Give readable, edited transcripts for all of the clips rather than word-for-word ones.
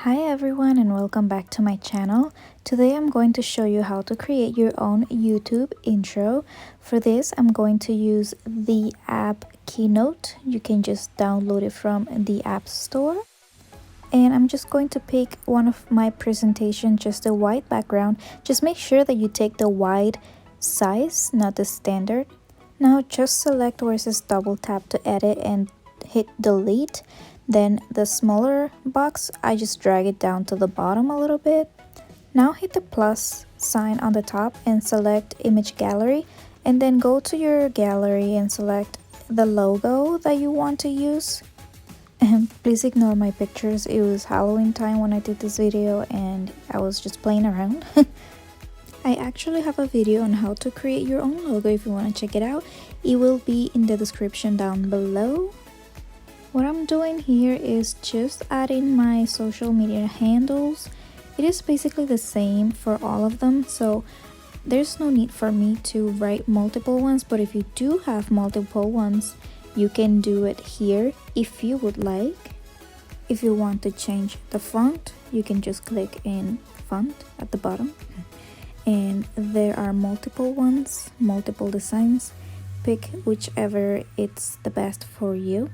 Hi everyone and welcome back to my channel. Today I'm going to show you how to create your own YouTube intro. For this I'm going to use the app Keynote. You can just download it from the App Store. And I'm just going to pick one of my presentation, just a white background. Just make sure that you take the wide size, not the standard. Now just select where it says double tap to edit and hit delete. Then the smaller box, I just drag it down to the bottom a little bit. Now hit the plus sign on the top and select image gallery, and then go to your gallery and select the logo that you want to use. And please ignore my pictures. It was Halloween time when I did this video and I was just playing around. I actually have a video on how to create your own logo. If you want to check it out, it will be in the description down below. What I'm doing here is just adding my social media handles. It is basically the same for all of them, so there's no need for me to write multiple ones, but if you do have multiple ones, you can do it here if you would like. If you want to change the font, you can just click in font at the bottom. And there are multiple ones, multiple designs. Pick whichever it's the best for you.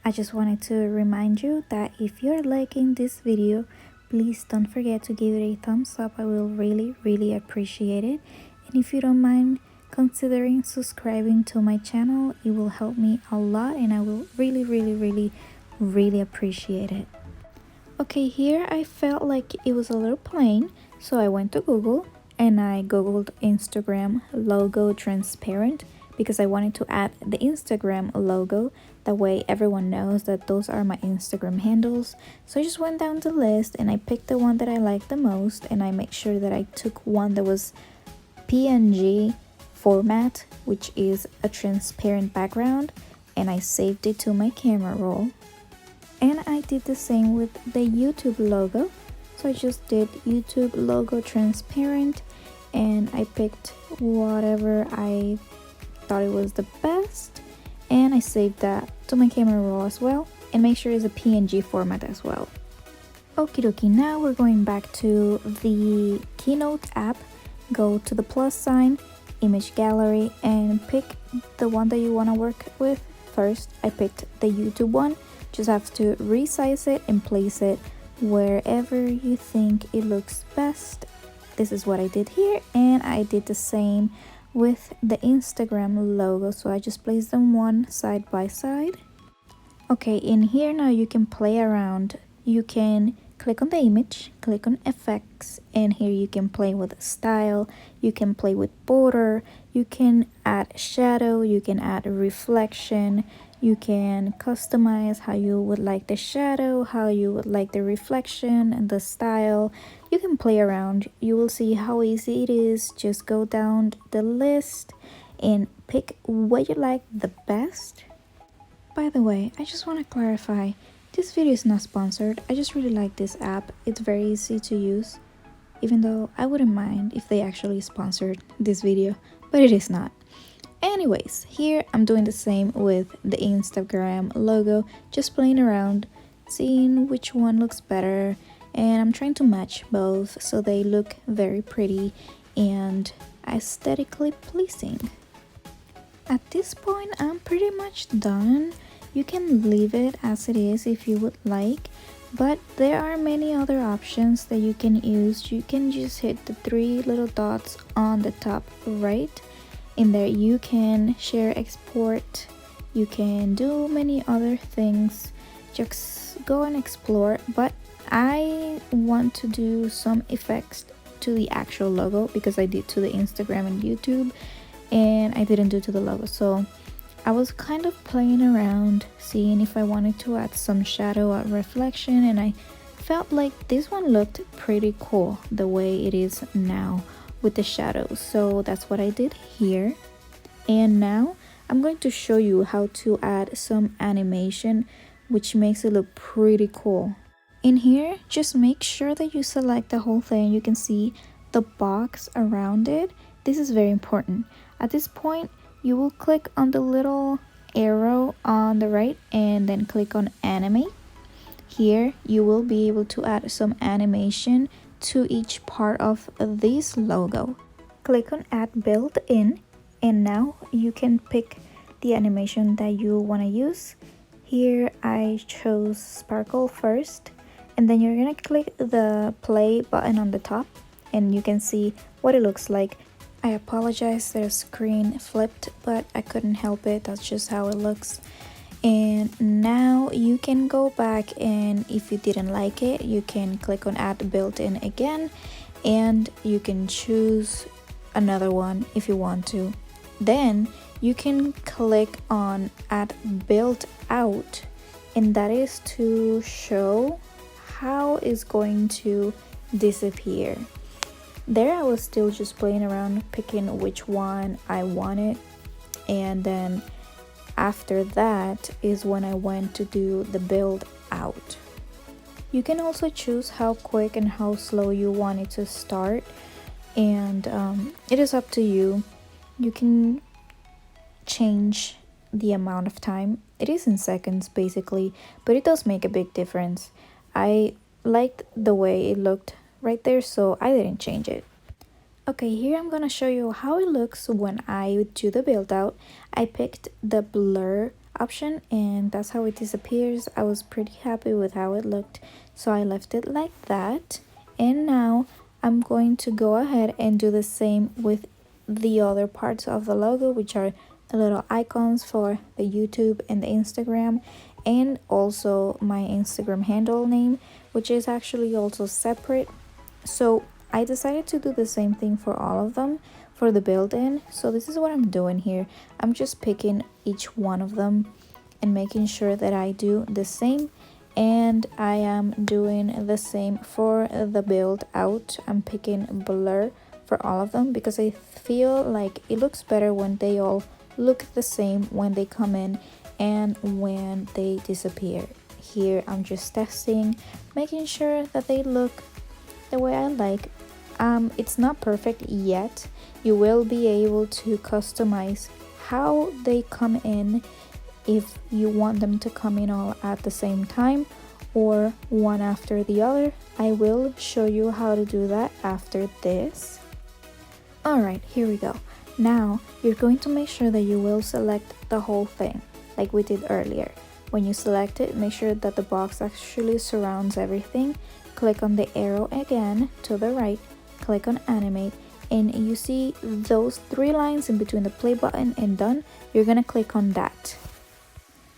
I just wanted to remind you that if you're liking this video, please don't forget to give it a thumbs up. I will really appreciate it. And if you don't mind considering subscribing to my channel, it will help me a lot and I will really appreciate it. Okay, here I felt like it was a little plain, so I went to Google and I googled Instagram logo transparent because I wanted to add the Instagram logo. That way everyone knows that those are my Instagram handles. So I just went down the list and I picked the one that I liked the most, and I made sure that I took one that was PNG format, which is a transparent background, and I saved it to my camera roll. And I did the same with the YouTube logo. So I just did YouTube logo transparent and I picked whatever I thought it was the best, and I saved that to my camera roll as well, and make sure it's a PNG format as well. Okie dokie, now we're going back to the Keynote app. Go to the plus sign, image gallery, and pick the one that you want to work with. First I picked the YouTube one. Just have to resize it and place it wherever you think it looks best. This is what I did here, and I did the same with the Instagram logo, so I just placed them one side by side. Okay, in here now you can play around. You can click on the image, click on effects, and here you can play with style, you can play with border, you can add shadow, you can add reflection, you can customize how you would like the shadow, how you would like the reflection and the style. You can play around. You will see how easy it is. Just go down the list and pick what you like the best. By the way, I just want to clarify, this video is not sponsored. I just really like this app. It's very easy to use, even though I wouldn't mind if they actually sponsored this video, but it is not. Anyways, here I'm doing the same with the Instagram logo, just playing around, seeing which one looks better, and I'm trying to match both so they look very pretty and aesthetically pleasing. At this point, I'm pretty much done. You can leave it as it is if you would like, but there are many other options that you can use. You can just hit the three little dots on the top right. In there you can share, export, you can do many other things. Just go and explore, but I want to do some effects to the actual logo because I did to the Instagram and YouTube and I didn't do to the logo. So I was kind of playing around, seeing if I wanted to add some shadow or reflection, and I felt like this one looked pretty cool the way it is now with the shadows. So that's what I did here. And now I'm going to show you how to add some animation which makes it look pretty cool. In here, just make sure that you select the whole thing. You can see the box around it. This is very important. At this point, you will click on the little arrow on the right and then click on animate. Here you will be able to add some animation to each part of this logo. Click on add built-in, and now you can pick the animation that you want to use. Here I chose sparkle first, and then you're gonna click the play button on the top and you can see what it looks like. I apologize, the screen flipped, but I couldn't help it. That's just how it looks. And now you can go back, and if you didn't like it, you can click on add built-in again, and you can choose another one if you want to. Then you can click on add build out, and that is to show how it's going to disappear. There I was still just playing around, picking which one I wanted, and then after that is when I went to do the build out. You can also choose how quick and how slow you want it to start, and it is up to you. You can change the amount of time. It is in seconds basically, but it does make a big difference. I liked the way it looked right there, so I didn't change it. Okay, here I'm gonna show you how it looks when I do the build out. I picked the blur option, and that's how it disappears. I was pretty happy with how it looked, so I left it like that. And now I'm going to go ahead and do the same with the other parts of the logo, which are the little icons for the YouTube and the Instagram, and also my Instagram handle name, which is actually also separate. So I decided to do the same thing for all of them for the build-in. So this is what I'm doing here. I'm just picking each one of them and making sure that I do the same, and I am doing the same for the build out. I'm picking blur for all of them because I feel like it looks better when they all look the same when they come in and when they disappear. Here I'm just testing, making sure that they look the way I like. It's not perfect yet. You will be able to customize how they come in, if you want them to come in all at the same time or one after the other. I will show you how to do that after this. Alright, here we go. Now you're going to make sure that you will select the whole thing like we did earlier. When you select it, make sure that the box actually surrounds everything. Click on the arrow again to the right, click on animate, and you see those three lines in between the play button and done. You're gonna click on that.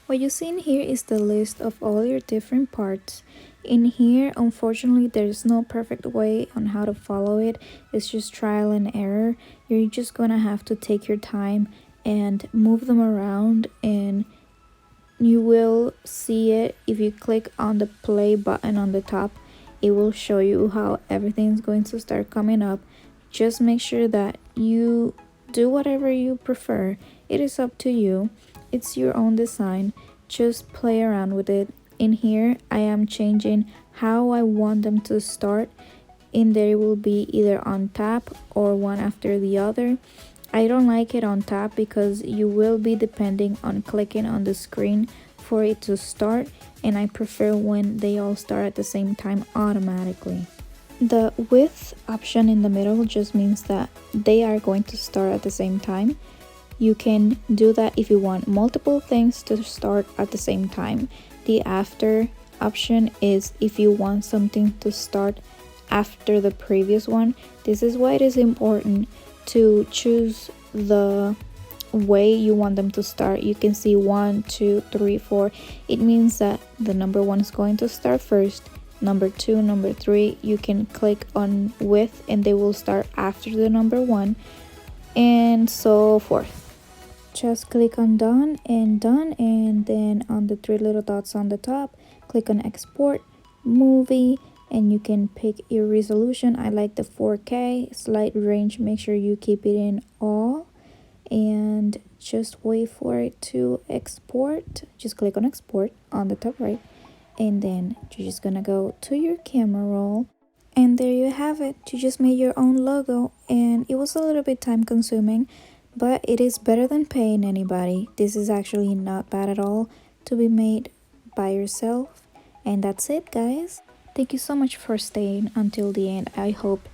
What you see in here is the list of all your different parts. In here, unfortunately, there's no perfect way on how to follow it. It's just trial and error. You're just gonna have to take your time and move them around, and you will see it if you click on the play button on the top. It will show you how everything's going to start coming up. Just make sure that you do whatever you prefer. It is up to you. It's your own design. Just play around with it. In here, I am changing how I want them to start. In there will be either on tap or one after the other. I don't like it on tap because you will be depending on clicking on the screen for it to start, and I prefer when they all start at the same time automatically. The width option in the middle just means that they are going to start at the same time. You can do that if you want multiple things to start at the same time. The after option is if you want something to start after the previous one. This is why it is important to choose the way you want them to start. You can see 1, 2, 3, 4. It means that the number 1 is going to start first, number 2, number 3. You can click on with and they will start after the number 1, and so forth. Just click on done, and then on the 3 little dots on the top, click on export movie, and you can pick your resolution. I like the 4K, slight range, make sure you keep it in all, and just wait for it to export. Just click on export on the top right, and then you're just gonna go to your camera roll, and there you have it. You just made your own logo, and it was a little bit time consuming, but it is better than paying anybody. This is actually not bad at all to be made by yourself, And that's it, guys. Thank you so much for staying until the end. I hope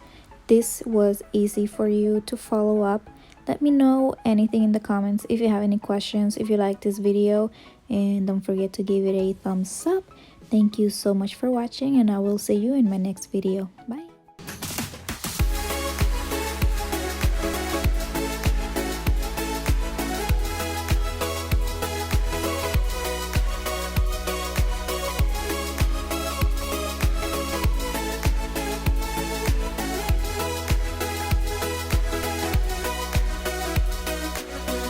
this was easy for you to follow up. Let me know anything in the comments if you have any questions, if you like this video, and don't forget to give it a thumbs up. Thank you so much for watching, and I will see you in my next video. Bye.